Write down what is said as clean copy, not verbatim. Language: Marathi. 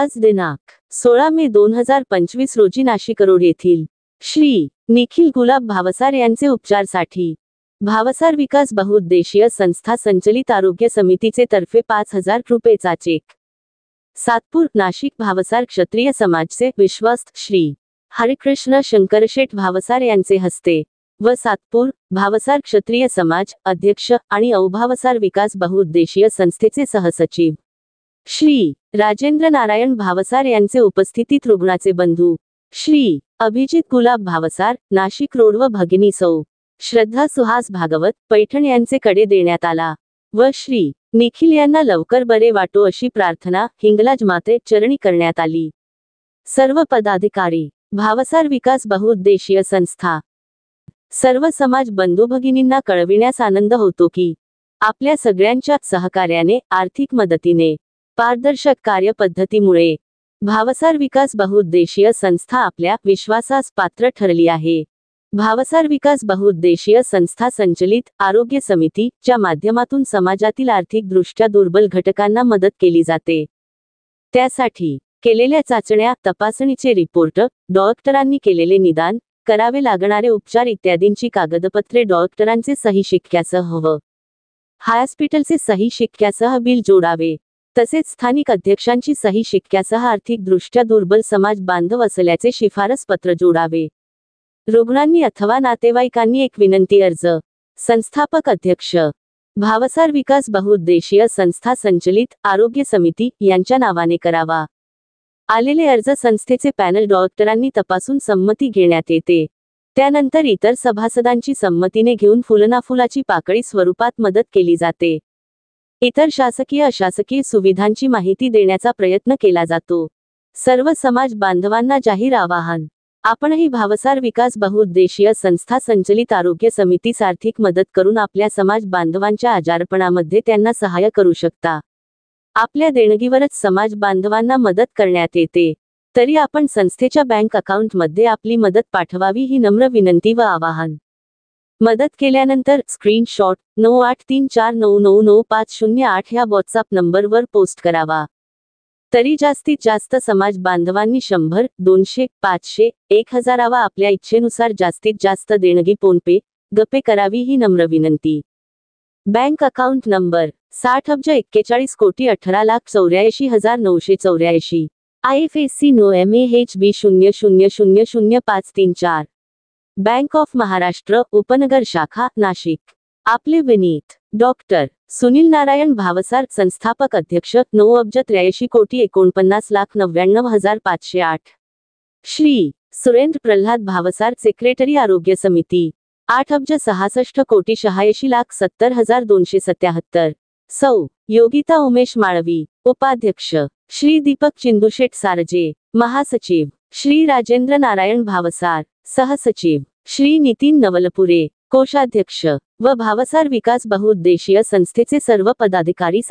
आज दिनांक 16 मे 2025 रोजी नाशिक रोड येथील श्री निखिल गुलाब भावसार यांचे उपचारासाठी भावसार विकास बहुउद्देशीय संस्था संचलित आरोग्य समितीचे तर्फे 5,000 रुपयेचा चेक सातपूर नाशिक भावसार क्षत्रिय समाजचे विश्वस्त श्री हरिकृष्ण शंकरशेठ भावसार यांचे हस्ते व सातपूर भावसार क्षत्रिय समाज अध्यक्ष आणि भावसार विकास बहुउद्देशीय संस्थेचे सहसचिव श्री राजेंद्र नारायण भावसार यांचे उपस्थितीत रुग्णाचे बंधू श्री अभिजित गुलाब भावसार नाशिक रोड व भगिनी सौ श्रद्धा सुहास भागवत पैठण यांचे कडे देण्यात आला व श्री निखिल यांना लवकर बरे वाटो अशी प्रार्थना हिंगलाज माते चरणी करण्यात आली। सर्व पदाधिकारी भावसार विकास बहुउद्देशीय संस्था सर्व समाज बंधू भगिनींना कळविण्यास आनंद होतो की आपल्या सगळ्यांच्या सहकार्याने आर्थिक मदतीने पारदर्शक कार्यपद्धतीमुळे भावसार विकास बहुउद्देशीय संस्था आपल्या विश्वासास पात्र ठरली आहे। भावसार विकास बहुउद्देशीय संस्था संचलित आरोग्य समिती च्या माध्यमातून समाजातील आर्थिकदृष्ट्या दुर्बल घटकांना मदत केली जाते। त्यासाठी केलेल्या चाचण्या तपासणीचे रिपोर्ट डॉक्टरांनी केलेले निदान करावे लागणारे उपचार इत्यादींची कागदपत्रे डॉक्टरांचे सही शिक्क्यासह व हॉस्पिटलचे सही शिक्क्यासह बिल जोडावे तसेच स्थानिक अध्यक्षांची सही शिक्क्यासह आर्थिकदृष्ट्या दुर्बल समाज बांधव असल्याचे शिफारस पत्र जोडावे। रुग्णांनी अथवा नातेवाईकांनी एक विनंती अर्ज संस्थापक अध्यक्ष भावसार विकास बहुउद्देशीय संस्था संचलित आरोग्य समिती यांच्या नावाने करावा। आलेले अर्ज संस्थेचे पॅनल डॉक्टरांनी तपासून संमती घेण्यात येते। त्यानंतर इतर सभासदांची संमतीने घेऊन फुलनाफुलाची पाकळी स्वरूपात मदत केली जाते। इतर शासकीय अशासकीय सुविधांची माहिती देण्याचा प्रयत्न केला जातो। सर्व समाज बांधवांना जाहीर आवाहन आपणही भावसार विकास बहुउद्देशीय संस्था संचलित आरोग्य समितीस आर्थिक मदत करून आपल्या समाज बांधवांच्या आजारपणामध्ये त्यांना सहाय्य करू शकता। आपल्या देणगीवरच समाज बांधवांना मदत करण्यात येते, तरी आपण संस्थेच्या बँक अकाउंटमध्ये आपली मदत पाठवावी ही नम्र विनंती व आवाहन। मदत केल्यानंतर स्क्रीनशॉट 9834999508 ह्या व्हॉट्सअप नंबरवर पोस्ट करावा। तरी जास्तीत जास्त समाज बांधवांनी 100, 200, 500, 1000 वा आपल्या इच्छेनुसार जास्तीत जास्त देणगी फोनपे गपे करावी ही नम्र विनंती। Bank account number 60,41,18,84,984 IFSC NOMAHB 00000534 bank of Maharashtra उपनगर शाखा नाशिक। आपले विनीत डॉक्टर सुनील नारायण भावसार संस्थापक अध्यक्ष 9,83,49,99,508 श्री सुरेंद्र प्रल्हाद भावसार सेक्रेटरी आरोग्य समिती 8,66,86,70,277 सौ योगिता उमेश माळवी उपाध्यक्ष श्री दीपक चिंदुशेठ सारजे महासचिव श्री राजेंद्र नारायण भावसार सहसचिव श्री नितीन नवलपुरे कोषाध्यक्ष व भावसार विकास बहुउद्देशीय संस्थेचे सर्व पदाधिकारी